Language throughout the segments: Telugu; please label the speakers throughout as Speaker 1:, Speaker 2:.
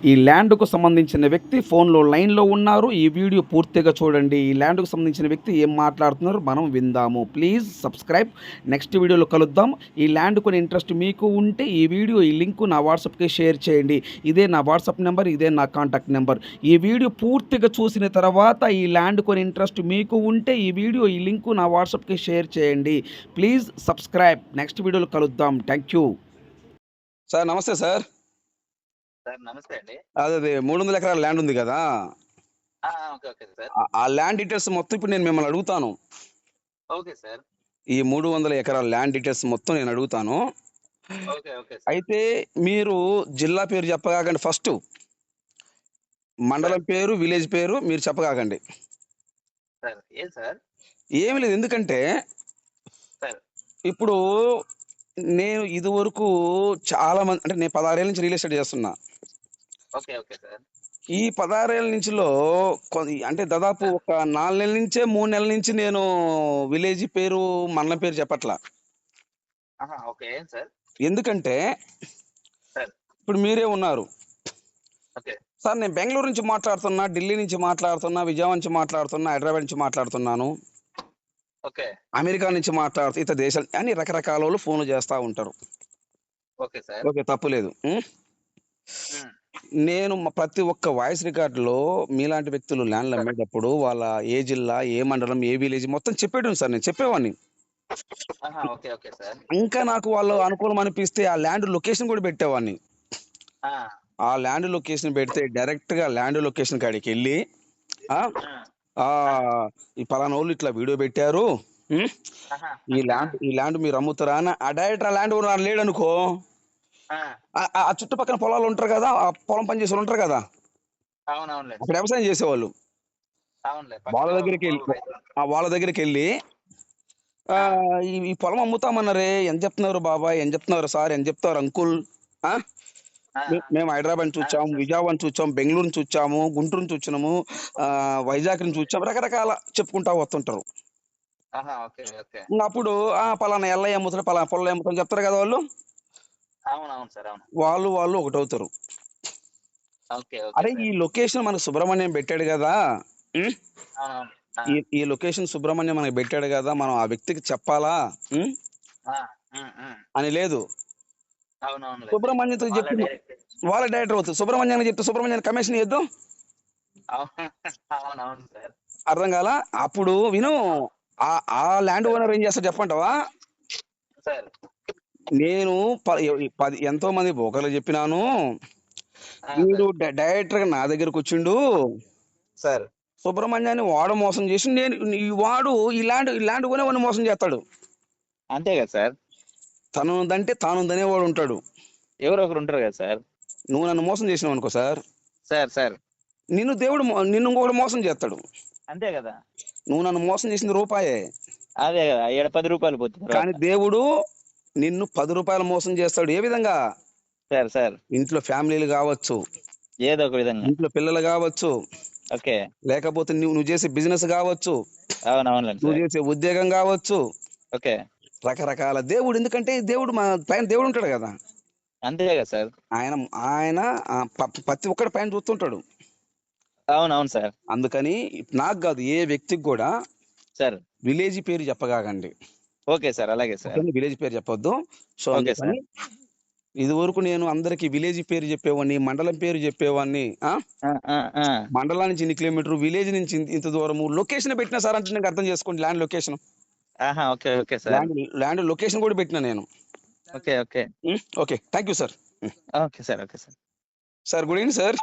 Speaker 1: ఈ ల్యాండ్‌కు సంబంధించిన వ్యక్తి ఫోన్‌లో లైన్‌లో ఉన్నారు. ఈ వీడియో పూర్తిగా చూడండి. ఈ ల్యాండ్‌కు సంబంధించిన వ్యక్తి ఏం మాట్లాడుతున్నారో మనం విందాము. Please subscribe. నెక్స్ట్ వీడియోలో కలుద్దాం. ఈ ల్యాండ్ కొనే ఇంట్రెస్ట్ మీకు ఉంటే ఈ వీడియో ఈ లింకు నా వాట్సాప్‌కి షేర్ చేయండి. ఇదే నా వాట్సాప్ నంబర్. ఇదే నా కాంటాక్ట్ నంబర్. ఈ వీడియో పూర్తిగా చూసిన తర్వాత ఈ ల్యాండ్ కొనే ఇంట్రెస్ట్ మీకు ఉంటే ఈ వీడియో ఈ లింకు నా వాట్సాప్‌కి షేర్ చేయండి. Please subscribe. నెక్స్ట్ వీడియోలో కలుద్దాం. Thank you. సార్ నమస్తే సార్.
Speaker 2: సార్ నమస్తే అండి.
Speaker 1: అదే 300 ఎకరాల ల్యాండ్ ఉంది కదా!
Speaker 2: ఓకే. Okay sir.
Speaker 1: ఆ ల్యాండ్ డీటెయిల్స్ మొత్తం ఇప్పుడు నేను మిమ్మల్ని అడుగుతాను.
Speaker 2: Okay sir.
Speaker 1: ఈ 300 ఎకరాల ల్యాండ్ డీటెయిల్స్ మొత్తం నేను అడుగుతాను.
Speaker 2: ఓకే. Okay sir.
Speaker 1: అయితే మీరు జిల్లా పేరు చెప్పగాకండి ఫస్టు. మండలం
Speaker 2: సార్.
Speaker 1: పేరు, విలేజ్ పేరు మీరు చెప్పగాకండి.
Speaker 2: సార్. ఏం సార్?
Speaker 1: ఏమి లేదు. ఎందుకంటే
Speaker 2: సార్.
Speaker 1: ఇప్పుడు నేను ఇదివరకు చాలా మంది అంటే నేను 16 ఏళ్ల నుంచి రియల్ ఎస్టేట్ చేస్తున్నా.
Speaker 2: ఓకే. Okay sir.
Speaker 1: ఈ 16 ఏళ్ల నుంచిలో అంటే దాదాపు
Speaker 2: సార్.
Speaker 1: ఒక 4 నెలల నుంచే 3 నెలల నుంచి నేను విలేజ్ పేరు, మండలం పేరు చెప్పట్లా.
Speaker 2: ఓకే. ఏం సార్?
Speaker 1: ఎందుకంటే
Speaker 2: సార్.
Speaker 1: ఇప్పుడు మీరే ఉన్నారు.
Speaker 2: ఓకే.
Speaker 1: సార్ నేను బెంగుళూరు నుంచి మాట్లాడుతున్నా, ఢిల్లీ నుంచి మాట్లాడుతున్నా, విజయవాడ నుంచి మాట్లాడుతున్నా, హైదరాబాద్ నుంచి మాట్లాడుతున్నాను,
Speaker 2: ఓకే.
Speaker 1: అమెరికా నుంచి ఇతర దేశాలు అని రకరకాలోళ్ళు ఫోన్లు చేస్తా ఉంటారు.
Speaker 2: Okay sir.
Speaker 1: ఓకే. తప్పులేదు.
Speaker 2: హ్మ్.
Speaker 1: నేను ప్రతి ఒక్క వాయిస్ రికార్డ్‌లో మీలాంటి వ్యక్తులు ల్యాండ్‌లు
Speaker 2: సార్.
Speaker 1: అమ్మేటప్పుడు వాళ్ళ ఏ జిల్లా, ఏ మండలం, ఏ విలేజ్ మొత్తం చెప్పేటోన్ని సార్ నేను చెప్పేవాడిని.
Speaker 2: ఓకే. Okay sir.
Speaker 1: ఇంకా నాకు వాళ్ళు అనుకూలం అనిపిస్తే ఆ ల్యాండ్ లొకేషన్ కూడా పెట్టేవాడిని.
Speaker 2: ఆ!
Speaker 1: ఆ ల్యాండ్ లొకేషన్ పెడితే డైరెక్ట్‌గా ల్యాండ్ లొకేషన్ కాడికెళ్ళి ఆ!
Speaker 2: ఆ! ఆ!
Speaker 1: ఈ పలానోళ్ళు ఇట్లా వీడియో పెట్టారు. హ్మ్.
Speaker 2: ఆహా! ఆ!
Speaker 1: ఈ ల్యాండ్ మీరు అమ్ముతారా అని డైరెక్ట్ ఆ ల్యాండ్ ఓనర్ లేడనుకో,
Speaker 2: ఆ!
Speaker 1: ఆ చుట్టుపక్కల పొలాలు ఉంటారు కదా! ఆ పొలం పని చేసేవాళ్ళు ఉంటారు కదా!
Speaker 2: అవునవునులెండి
Speaker 1: అక్కడ
Speaker 2: సార్.
Speaker 1: వ్యవసాయం చేసేవాళ్ళు.
Speaker 2: అవునులే.
Speaker 1: వాళ్ళ
Speaker 2: పక్కనే
Speaker 1: దగ్గరికెళ్ళి
Speaker 2: మామూలు రైతులుంటారు.
Speaker 1: వాళ్ళ దగ్గరికెళ్ళి
Speaker 2: ఆ!
Speaker 1: ఈ పొలం అమ్ముతామన్నారే ఎంత చెప్తున్నారు బాబాయ్? ఎంత చెప్తున్నారు సార్? ఎంత చెప్తున్నారు అంకుల్? ఆ!
Speaker 2: ఆ!
Speaker 1: మేము హైదరాబాద్ నుంచి వచ్చాము,
Speaker 2: సార్. సార్.
Speaker 1: విజయవాడ నుంచి వచ్చాము, బెంగుళూరు నుంచి వచ్చాము, గుంటూరు నుంచి వచ్చినాము, వైజాగ్ నుంచి వచ్చాము. రకరకాల చెప్పుకుంటా వస్తుంటారు.
Speaker 2: ఓకే. ఓకే.
Speaker 1: అప్పుడు పలానా ఎల్లయ్య అమ్ముతాడు, పలానా పుల్లయ్య అమ్ముతాడు చెప్తారు కదా వాళ్ళు.
Speaker 2: అవునవును సార్. అవును.
Speaker 1: వాళ్ళు ఒకటవుతారు.
Speaker 2: ఓకే. ఓకే
Speaker 1: అరే! ఈ
Speaker 2: సార్.
Speaker 1: లొకేషన్ మనకు సుబ్రహ్మణ్యం పెట్టాడు గదా! హ్మ్.
Speaker 2: అవునవును. ఆ!
Speaker 1: ఈ లొకేషన్ సుబ్రహ్మణ్యం మనకు పెట్టాడు గదా! మనం ఆ వ్యక్తికి చెప్పాలా? హ్మ్.
Speaker 2: ఆ! హ్మ్. హ్మ్.
Speaker 1: అని లేదు.
Speaker 2: అవునవునులెండి.
Speaker 1: సుబ్రహ్మణ్యంతో
Speaker 2: వాళ్ళ
Speaker 1: చెప్పి
Speaker 2: డైరెక్ట్
Speaker 1: వాళ్ళ డైరెక్టర్ అవుతారు. సుబ్రహ్మణ్యానికి చెప్తే సుబ్రహ్మణ్యానికి కమిషన్ ఇయ్యొద్దు.
Speaker 2: అవును. అవునవును సార్.
Speaker 1: అర్థం కాలా? అప్పుడు విను.
Speaker 2: అవును.
Speaker 1: ఆ ల్యాండ్
Speaker 2: సార్.
Speaker 1: ఓనర్ ఏం చేస్తాడు చెప్పమంటావా?
Speaker 2: సార్.
Speaker 1: నేను ఎంతో మంది బ్రోకర్‌లకు చెప్పినాను. వీడు
Speaker 2: సార్.
Speaker 1: డైరెక్టర్‌గా నా దగ్గరకొచ్చిండు.
Speaker 2: సార్.
Speaker 1: సుబ్రహ్మణ్యాన్ని వాడు మోసం చేసి వాడు ఈ ల్యాండ్ కొనేవాడిని మోసం చేస్తాడు.
Speaker 2: అంతే కదా సార్.
Speaker 1: తనుందంటే తానుందనేవాడు ఉంటాడు.
Speaker 2: ఎవరో ఒకరు ఉంటారు కదా సార్.
Speaker 1: నువ్వు నన్ను మోసం చేసినావనుకో సార్,
Speaker 2: సార్. సార్.
Speaker 1: నిన్ను ఇంకొకడు మోసం చేస్తాడు.
Speaker 2: అంతే కదా!
Speaker 1: నువ్వు నన్ను మోసం చేసింది రూపాయే.
Speaker 2: అదే కదా! ఈడ రూ. 10 పోద్ది
Speaker 1: కానీ
Speaker 2: తర్వాత.
Speaker 1: దేవుడు నిన్ను రూ. 10 మోసం చేస్తాడు. ఏ విధంగా?
Speaker 2: సార్. సార్.
Speaker 1: ఇంట్లో ఫ్యామిలీలు గావచ్చు,
Speaker 2: ఏదో ఒక విధంగా.
Speaker 1: ఇంట్లో పిల్లలు గావచ్చు,
Speaker 2: ఓకే.
Speaker 1: లేకపోతే నువ్వు చేసే బిజినెస్ గావచ్చు,
Speaker 2: అవునవునులెండి
Speaker 1: నువ్వు
Speaker 2: సార్.
Speaker 1: చేసే ఉద్యోగం గావచ్చు,
Speaker 2: ఓకే.
Speaker 1: రకరకాల దేవుడు దేవుడు పైన దేవుడుంటాడు గదా!
Speaker 2: అంతే కదా సార్.
Speaker 1: ఆయన ఆయన ప్రతి ఒక్కడి పైన చూస్తుంటాడు.
Speaker 2: అవునవును సార్.
Speaker 1: అందుకని నాకు గాదు ఏ వ్యక్తికి గూడా
Speaker 2: సార్.
Speaker 1: విలేజ్ పేరు చెప్పగాకండి.
Speaker 2: Okay sir. అలాగే సార్.
Speaker 1: ఓకేనా? విలేజ్ పేరు చెప్పొద్దు. సో,
Speaker 2: ఓకే
Speaker 1: అందుకని
Speaker 2: సార్.
Speaker 1: ఇదివరకు నేను అందరికి విలేజ్ పేరు చెప్పేవాడిని, మండలం పేరు చెప్పేవాడిని.
Speaker 2: ఆ! ఆ! ఆ!
Speaker 1: మండలం నుంచి ఇన్ని కిలోమీటర్లు, విలేజ్ నుంచి ఇంత దూరము, లొకేషన్ పెట్టినా సార్ అంటే నాకు అర్థం చేసుకోండి. Land location.
Speaker 2: Okay. Okay sir.
Speaker 1: Land location కూడా పెట్టినా నేను.
Speaker 2: Okay. Okay.
Speaker 1: Okay. Thank you sir.
Speaker 2: Okay sir. Okay sir.
Speaker 1: Sir good evening sir.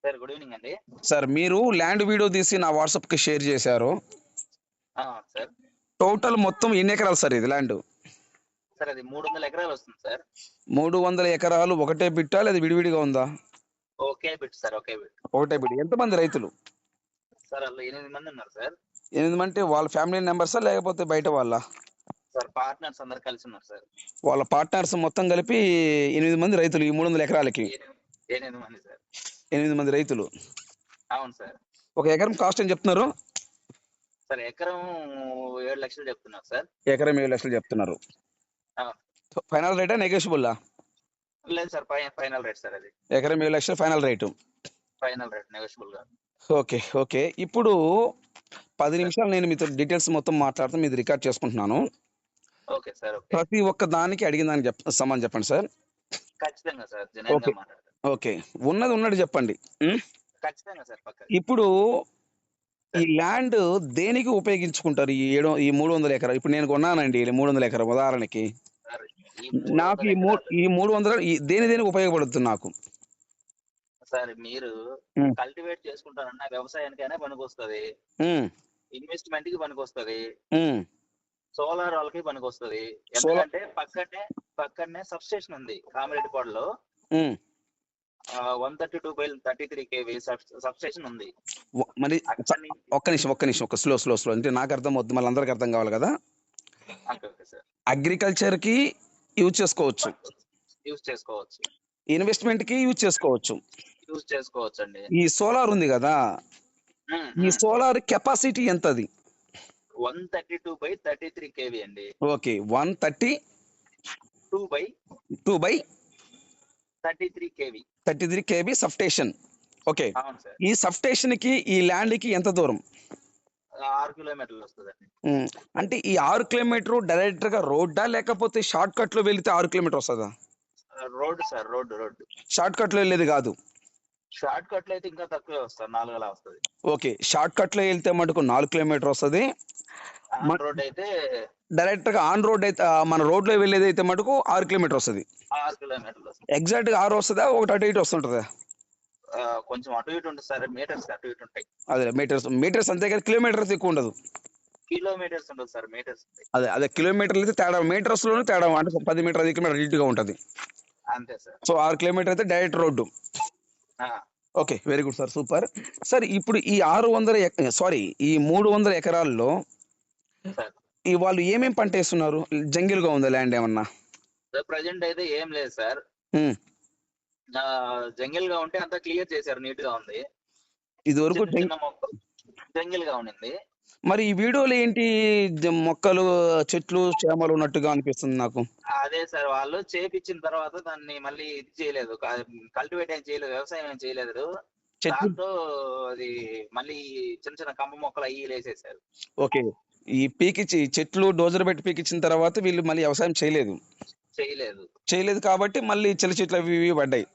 Speaker 2: Sir good evening అండి.
Speaker 1: సార్ మీరు ల్యాండ్ వీడియో తీసి నా వాట్సాప్‌కి షేర్ చేశారు.
Speaker 2: సార్.
Speaker 1: టోటల్ మొత్తం ఎన్ని ఎకరాలు సార్ ఇది ల్యాండ్?
Speaker 2: సార్ అది 300 ఎకరాలు వస్తుంది సార్.
Speaker 1: 300 ఎకరాలు ఒకటే బిట్టా? లేదా విడివిడిగా ఉందా?
Speaker 2: Okay bit sir. Okay bit.
Speaker 1: ఒకటే బిట్. ఎంతమంది రైతులు?
Speaker 2: సార్ అందులో 8 మంది ఉన్నారు సార్.
Speaker 1: 8 అంటే వాళ్ళ ఫ్యామిలీ మెంబర్సా? లేకపోతే బయట వాళ్ళా?
Speaker 2: సార్ పార్ట్నర్స్ అందరూ కలిసి ఉన్నారు సార్.
Speaker 1: వాళ్ళ పార్ట్నర్స్ మొత్తం కలిపి 8 మంది రైతులు ఈ 300 ఎకరాలకి.
Speaker 2: 8 మంది సార్.
Speaker 1: 8 మంది రైతులు.
Speaker 2: అవును సార్.
Speaker 1: ఒక ఎకరం కాస్ట్ ఎంత చెప్తున్నారు?
Speaker 2: సార్ ఎకరం 7,00,000 చెప్తున్నారు సార్.
Speaker 1: ఎకరం 7,00,000 చెప్తున్నారు.
Speaker 2: అవును.
Speaker 1: ఫైనల్ రేటా? నెగోషియబుల్లా?
Speaker 2: లేదు సార్, ఫైనల్ రేట్ సార్ అది.
Speaker 1: ఎకరం 7,00,000 final rate.
Speaker 2: Final rate negotiable గా.
Speaker 1: ఓకే. ఓకే. ఇప్పుడు 10
Speaker 2: సార్.
Speaker 1: నిమిషాలు నేను మీతో డీటెయిల్స్ మొత్తం మాట్లాడుతాను. మీది రికార్డ్ చేసుకుంటున్నాను.
Speaker 2: Okay sir. ఓకే.
Speaker 1: ప్రతి ఒక్క దానికి అడిగిన దానికి సమాధానం చెప్పండి సార్.
Speaker 2: ఖచ్చితంగా సార్, జెన్యూన్ గా
Speaker 1: ఓకే.
Speaker 2: మాట్లాడతాను.
Speaker 1: ఓకే. ఉన్నది ఉన్నట్టు చెప్పండి. హ్మ్.
Speaker 2: ఖచ్చితంగా సార్, పక్క.
Speaker 1: ఇప్పుడు ఈ
Speaker 2: సార్.
Speaker 1: ల్యాండ్ దేనికి ఉపయోగించుకుంటారు? ఈ 300 ఎకరాలు. ఇప్పుడు నేను కొన్నానండి 300 ఎకరాలు ఉదాహరణకి.
Speaker 2: సార్, ఈ
Speaker 1: నాకు
Speaker 2: 300
Speaker 1: ఈ
Speaker 2: ఎకరాలు
Speaker 1: ఈ 300 దేనికి ఉపయోగపడుతుంది నాకు?
Speaker 2: సార్, మీరు
Speaker 1: హ్మ్.
Speaker 2: కల్టివేట్ చేసుకుంటారన్న వ్యవసాయానికైనా పనికొస్తది,
Speaker 1: హ్మ్.
Speaker 2: ఇన్వెస్ట్మెంట్ కి పనికొస్తది,
Speaker 1: హ్మ్.
Speaker 2: సోలార్ వాళ్ళకి పనికొస్తది.
Speaker 1: సోలా
Speaker 2: ఎందుకంటే పక్కనే సబ్స్టేషన్ ఉంది కామిరెడ్డిపాడులో.
Speaker 1: హ్మ్.
Speaker 2: 132/33 kV సబ్స్టేషన్ ఉంది.
Speaker 1: మరి
Speaker 2: అక్కడి నుంచి.
Speaker 1: ఒక్క నిమిషం. స్లో. అంటే నాకు అర్థం అవుద్ది. మళ్ళీ అందరికి అర్థం కావాలి కదా!
Speaker 2: ఓకే. Okay sir.
Speaker 1: అగ్రికల్చర్‌కి యూజ్ చేసుకోవచ్చు.
Speaker 2: యూజ్ చేసుకోవచ్చు.
Speaker 1: ఇన్వెస్ట్‌మెంట్‌కి యూజ్ చేసుకోవచ్చు.
Speaker 2: యూజ్ చేసుకోవచ్చండి.
Speaker 1: ఈ సోలార్ ఉంది గదా!
Speaker 2: హ్మ్.
Speaker 1: ఈ
Speaker 2: హ్మ్.
Speaker 1: సోలార్ కెపాసిటీ ఎంతది?
Speaker 2: 132/33 kV అండి.
Speaker 1: Okay. 132/33
Speaker 2: 2/33 kV.
Speaker 1: KB substation. Okay.
Speaker 2: అవును సార్.
Speaker 1: ఈ సబ్‌స్టేషన్‌కి ఈ ల్యాండ్‌కి ఎంత దూరం?
Speaker 2: 6 కిలోమీటర్లు వస్తదండి.
Speaker 1: హ్మ్. అంటే ఈ 6 కిలోమీటరు డైరెక్ట్‌గా రోడ్డా? లేకపోతే షార్ట్ కట్‌లో వెళితే 6 కిలోమీటర్ వస్తదా?
Speaker 2: Road sir, road.
Speaker 1: షార్ట్ కట్‌లో వెళ్ళేది గాదు.
Speaker 2: షార్ట్ కట్‌లో అయితే ఇంకా తక్కువే వస్తది. 4 అలా వస్తది.
Speaker 1: ఓకే. షార్ట్ కట్‌లో ఎళ్తే మటుకు 4 కిలోమీటర్ వస్తది. మ
Speaker 2: ఆన్ రోడ్ అయితే
Speaker 1: డైరెక్ట్‌గా ఆన్ రోడ్ అయితే మన రోడ్‌లో వెళ్ళేదైతే మటుకు 6 కిలోమీటర్ వస్తది.
Speaker 2: 6 కిలోమీటర్లు వస్తది.
Speaker 1: ఎగ్జాక్ట్‌గా 6 వస్తదా? ఒకటి అటు ఇటు వస్తుంటదా?
Speaker 2: కొంచెం అటు ఇటు ఉంటుంది సార్. మీటర్స్ అటు ఇటు ఉంటాయి.
Speaker 1: అదేలే మీటర్స్ అంతే గాని కిలోమీటర్స్ ఎక్కువ ఉండదు.
Speaker 2: కిలోమీటర్స్ ఉండదు సార్, మీటర్స్ ఉంటాయి.
Speaker 1: అదే కిలోమీటర్లు అయితే తేడా మీటర్స్‌లోనే తేడా అంటే 10 మీటర్, 5 కిలోమీటర్ అటు ఇటుగా ఉంటది.
Speaker 2: అంతే సార్.
Speaker 1: సో 6 కిలోమీటర్ అయితే డైరెక్ట్ రోడ్డు.
Speaker 2: ఆ!
Speaker 1: Okay. Very good sir. Super. Sir ఇప్పుడు ఈ 600 ఈ 300 ఎకరాల్లో
Speaker 2: సార్.
Speaker 1: వాళ్ళు ఏమేం పంటేస్తున్నారు? జంగిల్‌గా ఉందా ల్యాండ్ ఏమన్నా?
Speaker 2: ప్రెజెంట్ అయితే ఏం లేదు సార్.
Speaker 1: హ్మ్.
Speaker 2: జంగిల్‌గా ఉంటే అంతా క్లియర్ చేశారు. నీట్‌గా ఉంది.
Speaker 1: ఇదివరకు
Speaker 2: చిన్న చిన్న మొక్కలు జంగిల్‌గా ఉండింది.
Speaker 1: మరి ఈ వీడియోలో ఏంటి మొక్కలు, చెట్లు, చేమలు ఉన్నట్టుగా అనిపిస్తుంది నాకు.
Speaker 2: అదే సార్, వాళ్ళు చేపిచ్చిన తర్వాత దాన్ని మళ్ళీ ఇది చేయలేదు. కల్టివేట్ ఏం చేయలేదు. వ్యవసాయం ఏం చేయలేదు.
Speaker 1: చెట్లు
Speaker 2: దాంతో అది మళ్ళీ చిన్న చిన్న కంప మొక్కలు అయ్యి లేసేసారు.
Speaker 1: ఓకే. ఈ చెట్లు డోజర్ పెట్టి పీకిచ్చిన తర్వాత వీళ్ళు మళ్ళీ వ్యవసాయం చేయలేదు.
Speaker 2: చేయలేదు.
Speaker 1: చేయలేదు కాబట్టి మళ్ళీ చిన్న చెట్లు అవి ఇవి పడ్డాయి.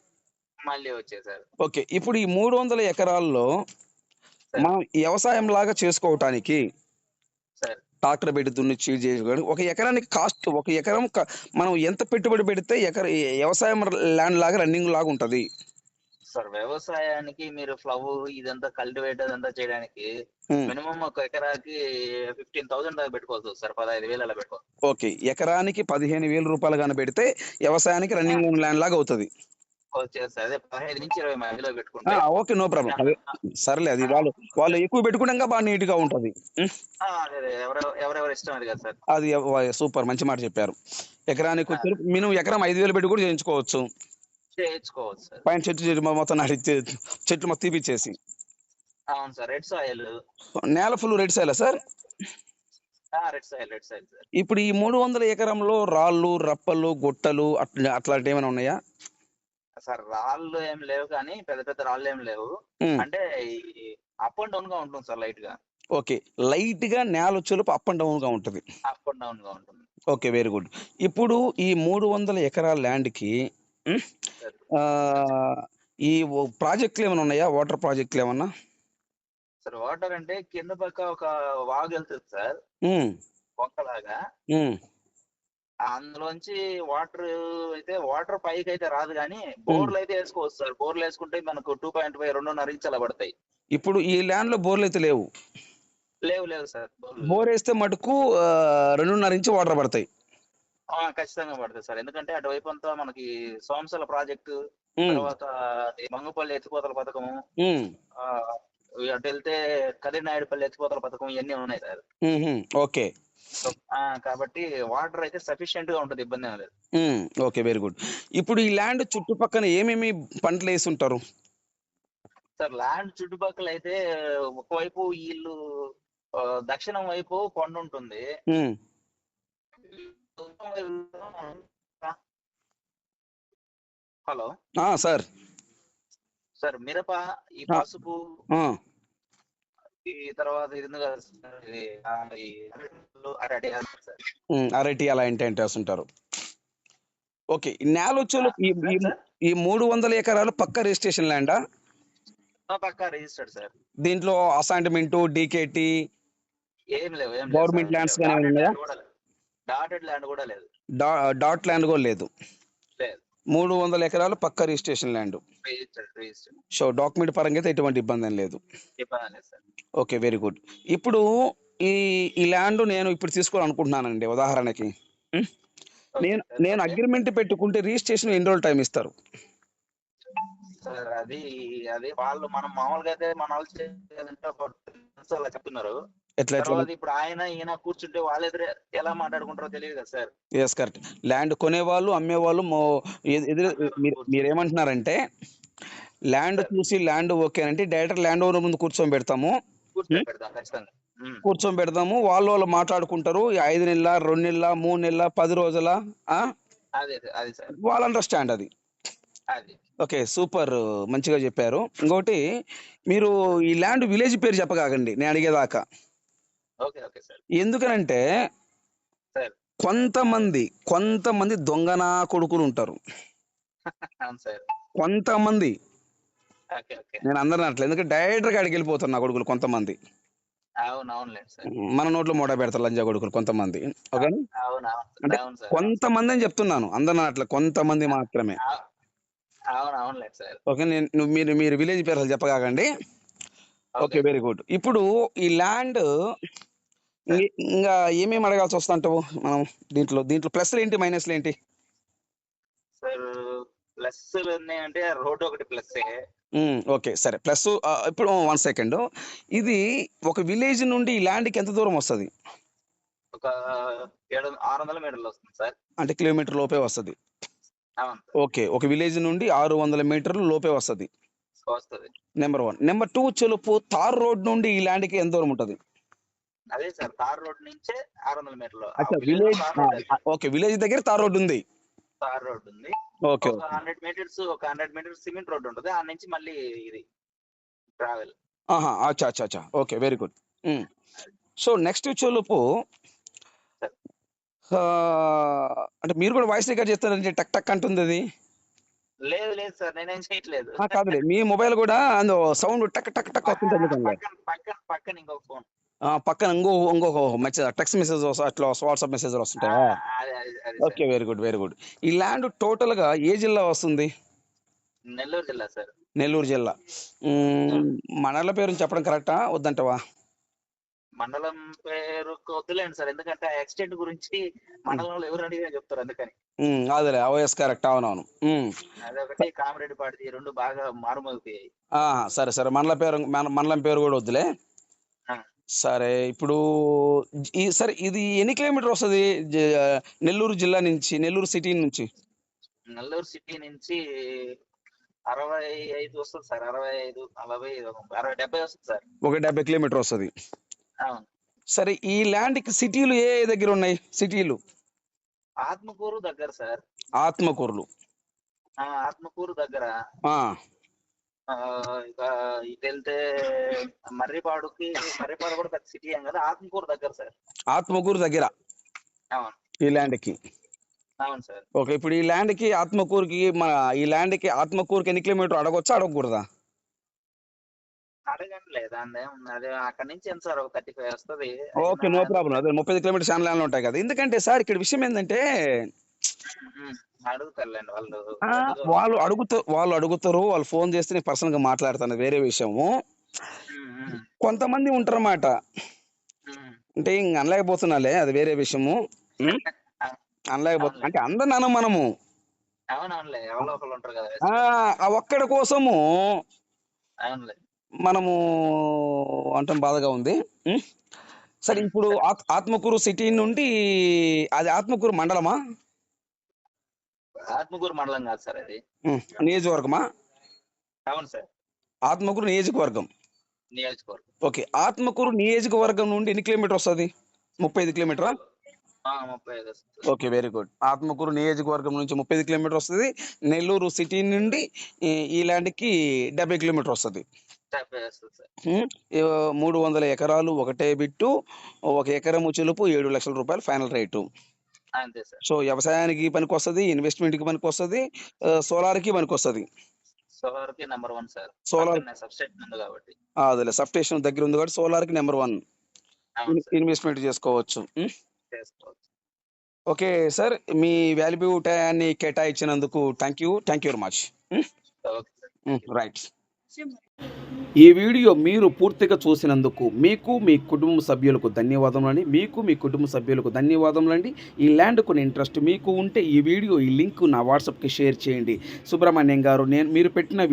Speaker 2: మళ్ళీ వచ్చేసారు.
Speaker 1: ఓకే. ఇప్పుడు ఈ 300 ఎకరాల్లో
Speaker 2: సార్.
Speaker 1: మనం వ్యవసాయంలాగా చేసుకోవటానికి
Speaker 2: సార్.
Speaker 1: ట్రాక్టర్ పెట్టి దున్నిచ్చి చేసుకోవడానికి ఒక ఎకరానికి కాస్ట్ ఒక ఎకరం మనం ఎంత పెట్టుబడి పెడితే వ్యవసాయం ల్యాండ్ లాగా రన్నింగ్ లాగా ఉంటది?
Speaker 2: సార్, వ్యవసాయానికి మీరు ఇదంతా కల్టివేట్ అదంతా చేయడానికి
Speaker 1: హ్మ్.
Speaker 2: మినిమం ఒక ఎకరాకి 15,000 దాకా పెట్టుకోవచ్చు సార్. 15,000 అలా పెట్టుకోవచ్చు.
Speaker 1: ఓకే. ఎకరానికి రూ. 15,000 గాని పెడితే వ్యవసాయానికి
Speaker 2: ఆ!
Speaker 1: రన్నింగ్ ల్యాండ్ లాగా అవుతది.
Speaker 2: వచ్చేస్తాయి. అదే 15-20 మధ్యలో
Speaker 1: ఆ!
Speaker 2: పెట్టుకుంటే.
Speaker 1: ఓకే. No problem.
Speaker 2: ప్రశాంత
Speaker 1: అదే సర్లే అది
Speaker 2: ఆ!
Speaker 1: వాళ్ళు ఎక్కువ పెట్టుకునంగా బాగా నీట్‌గా ఉంటది. హ్మ్.
Speaker 2: అదే. ఎవరెవరి ఇష్టం అది కదా సార్.
Speaker 1: అది సూపర్ మంచి మాట చెప్పారు.
Speaker 2: ఆ!
Speaker 1: ఎకరానికొచ్చేసరికి మినిమమ్ ఎకరం 5,000 పెట్టి కూడా చేయించుకోవచ్చు.
Speaker 2: చేయించుకోవచ్చు సార్.
Speaker 1: పైన చెట్టు మొత్తం చెట్లు మొత్తం తీపిచ్చేసి.
Speaker 2: అవును సార్. Red soil.
Speaker 1: నేల ఫుల్ రెడ్ సాయిలా సార్?
Speaker 2: Red soil sir.
Speaker 1: ఇప్పుడు ఈ 300 ఎకరంలో రాళ్ళు, రప్పలు, గుట్టలు అట్లాంటివేమైనా ఉన్నాయా?
Speaker 2: సార్, రాళ్ళు ఏం లేవు కానీ పెద్ద పెద్ద రాళ్ళు ఏం లేవు.
Speaker 1: హ్మ్.
Speaker 2: అంటే ఈ అప్ అండ్ డౌన్ గా ఉంటుంది సార్, లైట్ గా.
Speaker 1: ఓకే. లైట్‌గా నేలొచ్చెలుపు అప్ అండ్ డౌన్‌గా ఉంటది.
Speaker 2: అప్ అండ్ డౌన్ గా ఉంటుంది.
Speaker 1: ఓకే. Very good. ఇప్పుడు ఈ 300 ఎకరాల ల్యాండ్‌కి హ్మ్.
Speaker 2: సార్.
Speaker 1: ఆహ్, ఈ ప్రాజెక్ట్‌లేమైనా ఉన్నాయా? వాటర్ ప్రాజెక్ట్‌లేమన్నా?
Speaker 2: సార్, వాటర్ అంటే కింద పక్క ఒక వాగు వెళ్తది సార్.
Speaker 1: హ్మ్.
Speaker 2: వంకలాగా.
Speaker 1: హ్మ్.
Speaker 2: అందులోంచి వాటర్ పైకైతే రాదు గానీ
Speaker 1: హ్మ్.
Speaker 2: బోర్లు అయితే వేసుకోవచ్చు సార్. బోర్లు వేసుకుంటే మనకు 2.5 2.5 ఇంచ్ అలా పడతాయి.
Speaker 1: ఇప్పుడు ఈ ల్యాండ్‌లో బోర్‌లయితే లేవు.
Speaker 2: లేవు సార్, బోర్లు లేవు.
Speaker 1: బోరేస్తే మటుకు 2.5 ఇంచ్ వాటర్ పడతాయి.
Speaker 2: ఖచ్చితంగా పడతాయి సార్. ఎందుకంటే అటువైపు అంతా మనకి సోమశిల ప్రాజెక్టు,
Speaker 1: హ్మ్.
Speaker 2: తర్వాత ఈ మంగపల్లి ఎత్తిపోతల పథకము,
Speaker 1: హ్మ్.
Speaker 2: ఆహ్, అటెళ్తే కదిరినాయుడుపల్లి ఎత్తిపోతల పథకం ఇయన్నీ ఉన్నాయి సార్.
Speaker 1: హుహు. ఓకే.
Speaker 2: సో, కాబట్టి వాటర్ అయితే సఫిషియెంట్ గా ఉంటది. ఇబ్బందేం లేదు.
Speaker 1: హ్మ్. ఓకే. Very good. ఇప్పుడు ఈ ల్యాండ్ చుట్టుపక్కన ఏమేమి పంటలేసుంటారు?
Speaker 2: సార్, ల్యాండ్ చుట్టుపక్కల అయితే ఒకవైపు ఈళ్ళు దక్షిణం వైపు కొండుంటుంది.
Speaker 1: హ్మ్.
Speaker 2: తూర్పు వైపు హలో
Speaker 1: సార్.
Speaker 2: సార్, మిరప, ఈ
Speaker 1: ఆ,
Speaker 2: పసుపు,
Speaker 1: ఆ,
Speaker 2: ఈ తర్వాత ఇది ఉంది కదా సార్, ఇది ఈ అరటి సార్.
Speaker 1: అరటి అలా ఏంటి వేస్తుంటారు. ఓకే, ఈ నేల వచ్చేలు ఈ ఈ
Speaker 2: సార్
Speaker 1: ఈ 300 ఎకరాలు పక్క రిజిస్ట్రేషన్ ల్యాండా?
Speaker 2: పక్కా రిజిస్టర్డ్ సార్.
Speaker 1: దీంట్లో అసైన్మెంట్, డీకేటీ,
Speaker 2: ఏం లేవు సార్.
Speaker 1: గవర్నమెంట్ ల్యాండ్స్ కానీ ఏమైనా
Speaker 2: డాటెడ్
Speaker 1: ఉన్నాయా?
Speaker 2: ల్యాండ్ కూడా లేదు. డాటెడ్ ల్యాండ్ కూడా లేదు.
Speaker 1: డాట్ ల్యాండ్ కూడా లేదు.
Speaker 2: లేదు.
Speaker 1: 300 ఎకరాలు పక్క registration land.
Speaker 2: Registered.
Speaker 1: So document పరంగా అయితే ఎటువంటి ఇబ్బంది ఏం లేదు.
Speaker 2: ఇబ్బంది లేదు సార్.
Speaker 1: Okay, very good. ఇప్పుడు ఈ ఈ ల్యాండ్ నేను ఇప్పుడు తీసుకోవాలనుకుంటున్నానండి ఉదాహరణకి. ఉం?
Speaker 2: ఓకే
Speaker 1: నేను
Speaker 2: సార్.
Speaker 1: నేను
Speaker 2: ఓకే
Speaker 1: అగ్రిమెంట్ పెట్టుకుంటే రిజిస్ట్రేషన్ ఎన్ని రోజులు టైం ఇస్తారు?
Speaker 2: సార్, అది అది వాళ్ళు మనం మామూలుగా అయితే మన వాళ్ళు చేయాలంటే ఒక 2 months అలా చెప్తున్నారు.
Speaker 1: ఎట్లా ఎట్లా?
Speaker 2: తర్వాత ఇప్పుడు ఈయన కూర్చుంటే వాళ్ళెదురు ఎలా మాట్లాడుకుంటారో తెలియదు కదా సార్.
Speaker 1: Yes, correct. ల్యాండ్ కొనేవాళ్ళు, అమ్మేవాళ్ళు ఎదురు
Speaker 2: అందరూ
Speaker 1: మీరేమంటున్నారంటే ల్యాండ్
Speaker 2: సార్
Speaker 1: చూసి ల్యాండ్ ఓకే అంటే డైరెక్ట్ ల్యాండ్ ఓనర్ ముందు కూర్చొని పెడతాము.
Speaker 2: కూర్చోబెడతాం ఖచ్చితంగా.
Speaker 1: కూర్చొని పెడదాము, వాళ్ళు మాట్లాడుకుంటారు. 5 నెలల, 2 నెలల, 3 నెలల, 10 రోజుల, ఆ?
Speaker 2: అది సార్.
Speaker 1: వాళ్ళ అండర్స్టాండ్ అది.
Speaker 2: అది
Speaker 1: ఓకే, సూపర్, మంచిగా చెప్పారు. ఇంకోటి, మీరు ఈ ల్యాండ్ విలేజ్ పేరు చెప్పగాకండి నేను అడిగేదాకా.
Speaker 2: Okay okay sir.
Speaker 1: ఎందుకనంటే
Speaker 2: సార్
Speaker 1: కొంతమంది దొంగన కొడుకులు ఉంటారు.
Speaker 2: అవును సార్.
Speaker 1: కొంతమంది,
Speaker 2: ఓకే ఓకే.
Speaker 1: నేను అందరిని అనట్లేదు, ఎందుకంటే డైరెక్ట్గా అడిగి వెళ్ళిపోతారు నా కొడుకులు కొంతమంది.
Speaker 2: అవునవునులేండి సార్.
Speaker 1: మన నోట్లో మూట పెడతారు లంజా కొడుకులు కొంతమంది. ఓకే, అంటే
Speaker 2: అవును సార్.
Speaker 1: కొంతమంది అని చెప్తున్నాను, అందరిని అట్లా కొంతమంది మాత్రమే.
Speaker 2: అవునవునులేండి సార్.
Speaker 1: ఓకే, మీరు మీరు విలేజ్ పేరు అసలు చెప్పగాకండి. Okay,
Speaker 2: okay
Speaker 1: very good. ఇప్పుడు ఈ ల్యాండ్
Speaker 2: సార్.
Speaker 1: ఇంకా ఏమేమి అడగాల్సి వస్తుంటావు మనం? దీంట్లో ప్లస్లు ఏంటి, మైనస్లు ఏంటి?
Speaker 2: సార్, ప్లస్ అంటే రోడ్ ఒకటి ప్లస్.
Speaker 1: ఓకే, సరే. ప్లస్ ఇప్పుడు 1 సెకండ్. ఇది ఒక విలేజ్ నుండి ఈ ల్యాండ్కి ఎంత దూరం వస్తుంది?
Speaker 2: ఒక 600 మీటర్లు వస్తుంది సార్.
Speaker 1: అంటే కిలోమీటర్ లోపే వస్తుంది.
Speaker 2: అవును సార్.
Speaker 1: ఓకే, ఒక విలేజ్ నుండి 600 మీటర్లు లోపే వస్తుంది.
Speaker 2: వస్తుంది.
Speaker 1: నెంబర్ 1. నెంబర్ 2, చెలుపు తార్ రోడ్ నుండి ఈ ల్యాండ్కి ఎంత దూరం ఉంటుంది?
Speaker 2: అదే సార్, తార్ రోడ్ నుంచే 600 మీటర్లు.
Speaker 1: అచ్చా, విలేజ్. ఓకే, విలేజ్ దగ్గర తార్ రోడ్ ఉంది.
Speaker 2: తార్ రోడ్ ఉంది.
Speaker 1: ఓకే,
Speaker 2: ఒక 100 మీటర్స్ సిమెంట్ రోడ్ ఉంటుంది. ఆ నుంచి మళ్ళీ ఇది ట్రావెల్.
Speaker 1: అచ్చా అచ్చా అచ్చా. Okay, very good. So next చెలుపు, అంటే మీరు కూడా వాయిస్ రికార్డ్ చేస్తారంటే టక్ టక్ అంటుంది అది.
Speaker 2: లేదు లేదు సార్, నేనేం చేయట్లేదు.
Speaker 1: కాదులే, మీ మొబైల్ కూడా అందులో సౌండ్ టక్ టక్ టక్ వస్తుంటుంది.
Speaker 2: పక్కన ఇంకొక ఫోన్.
Speaker 1: పక్కన ఇంకొక మెసేజ్, టెక్స్ట్ మెసేజ్ అట్లా వాట్సాప్ మెసేజ్ వస్తుంటాయా? Okay, very good, very good. ఈ ల్యాండ్ టోటల్ గా ఏ జిల్లా వస్తుంది?
Speaker 2: నెల్లూరు జిల్లా సార్.
Speaker 1: నెల్లూరు జిల్లా. మండల పేరు చెప్పడం కరెక్టా వద్దంటవా?
Speaker 2: మండలం పేరు వద్దులేండి సార్, ఎందుకంటే ఆ ఎక్స్టెంట్ గురించి మండలంలో ఎవరు అడిగినా చెప్తారు, అందుకని.
Speaker 1: అదేలే, ఓఎస్ కరెక్ట్, అవునవును.
Speaker 2: అదొకటి కామిరెడ్డిపాటి, 2 బాగా మారుమోగిపోయాయి.
Speaker 1: సరే, మండలం పేరు కూడా వద్దులే. సరే, ఇప్పుడు సరే, ఇది ఎన్ని కిలోమీటర్ వస్తుంది నెల్లూరు జిల్లా నుంచి, నెల్లూరు సిటీ నుంచి?
Speaker 2: నెల్లూరు సిటీ నుంచి 65 వస్తుంది సార్. 65, 40, 60, 70 వస్తుంది సార్.
Speaker 1: 70 కిలోమీటర్ వస్తుంది.
Speaker 2: అవును.
Speaker 1: సరే, ఈ ల్యాండ్ కి సిటీలు ఏ దగ్గర ఉన్నాయి? సిటీలు
Speaker 2: ఆత్మకూరు దగ్గర సార్.
Speaker 1: ఆత్మకూరులు.
Speaker 2: ఆత్మకూరు దగ్గర. ఇక ఇటు వెళ్తే మర్రిపాడు కూడా పెద్ద సిటీ ఏం కదా, ఆత్మకూరు దగ్గర సార్.
Speaker 1: ఆత్మకూరు దగ్గర
Speaker 2: అవును.
Speaker 1: ఈ ల్యాండ్ కి.
Speaker 2: అవును సార్.
Speaker 1: ఓకే, ఇప్పుడు ఈ ల్యాండ్ కి ఆత్మకూరుకి ఎన్ని కిలోమీటర్ అడగొచ్చా, అడగకూడదా?
Speaker 2: అడగండి, లేదా అదే అక్కడ నుంచి ఎంత సార్, ఒక 35 వస్తుంది.
Speaker 1: Okay, no problem. అదే 35 కిలోమీటర్స్ చాలా ల్యాండ్లు ఉంటాయి కదా. ఎందుకంటే సార్, ఇక్కడ విషయం ఏంటంటే
Speaker 2: అడుగుతారులేండి
Speaker 1: వాళ్ళు అడుగుతారు, వాళ్ళు ఫోన్ చేస్తే నేను పర్సనల్ గా మాట్లాడతాను, వేరే విషయము. కొంతమంది ఉంటారన్నమాట, అంటే ఇంక అనలేకపోతున్నాలే, అది వేరే విషయము. అనలేకపోతున్నా అంటే అందరు నాన్న మనము.
Speaker 2: అవునవునులే, ఎవరో ఒకరు ఉంటారు కదా.
Speaker 1: ఆ ఒక్కడి కోసము
Speaker 2: అవునులే,
Speaker 1: మనము అంటాం, బాధగా ఉంది. సరే, ఇప్పుడు ఆత్మకూరు సిటీ నుండి అది ఆత్మకూరు మండలమా?
Speaker 2: ఆత్మకూరు మండలం కాదు సార్, అది
Speaker 1: నియోజకవర్గమా?
Speaker 2: అవును సార్,
Speaker 1: ఆత్మకూరు నియోజకవర్గం.
Speaker 2: నియోజకవర్గం.
Speaker 1: ఓకే, ఆత్మకూరు నియోజకవర్గం నుండి ఎన్ని కిలోమీటర్ వస్తుంది? 35 కిలోమీటరా?
Speaker 2: 35 వస్తుంది.
Speaker 1: Okay, very good. ఆత్మకూరు నియోజకవర్గం నుంచి 35 కిలోమీటర్ వస్తుంది. నెల్లూరు సిటీ నుండి ఈ ల్యాండ్కి 70 కిలోమీటర్ వస్తుంది.
Speaker 2: 70 వస్తుంది సార్.
Speaker 1: 300 ఎకరాలు ఒకటే బిట్టు, 1 ఎకరము చెలుపు 7 లక్షల రూపాయలు ఫైనల్ రేటు.
Speaker 2: అంతే సార్.
Speaker 1: సో వ్యవసాయానికి పనికొస్తుంది, ఇన్వెస్ట్మెంట్కి పనికొస్తుంది, సోలార్కి పనికొస్తుంది.
Speaker 2: సోలార్‌కి నంబర్ 1 సార్.
Speaker 1: సోలార్
Speaker 2: పక్కనే సబ్‌స్టేషన్ ఉంది కాబట్టి.
Speaker 1: అదేలే, సబ్ స్టేషన్ దగ్గర ఉంది కాబట్టి సోలార్కి నెంబర్ 1
Speaker 2: అవును సార్.
Speaker 1: ఇన్వెస్ట్మెంట్ చేసుకోవచ్చు.
Speaker 2: చేసుకోవచ్చు.
Speaker 1: ఓకే సార్, మీ వాల్యుబుల్ టయాన్ని కేటాయించినందుకు thank you very much.
Speaker 2: Okay sir.
Speaker 1: Right. ఈ వీడియో మీరు పూర్తిగా చూసినందుకు మీకు మీ కుటుంబ సభ్యులకు ధన్యవాదములండి. మీ కుటుంబ సభ్యులకు ధన్యవాదములండి. ఈ ల్యాండ్ కొని ఇంట్రెస్ట్ మీకు ఉంటే ఈ లింక్ నా వాట్సాప్కి షేర్ చేయండి. సుబ్రహ్మణ్యం గారు, మీరు పెట్టిన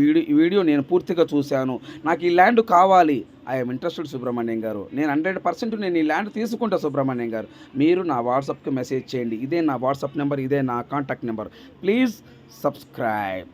Speaker 1: వీడియో నేను పూర్తిగా చూశాను, నాకు ఈ ల్యాండ్ కావాలి, ఐఎమ్ ఇంట్రెస్టెడ్ సుబ్రహ్మణ్యం గారు, నేను 100% నేను ఈ ల్యాండ్ తీసుకుంటా సుబ్రహ్మణ్యం గారు, మీరు నా వాట్సాప్కి మెసేజ్ చేయండి. ఇదే నా వాట్సాప్ నెంబర్, ఇదే నా కాంటాక్ట్ నెంబర్. Please subscribe.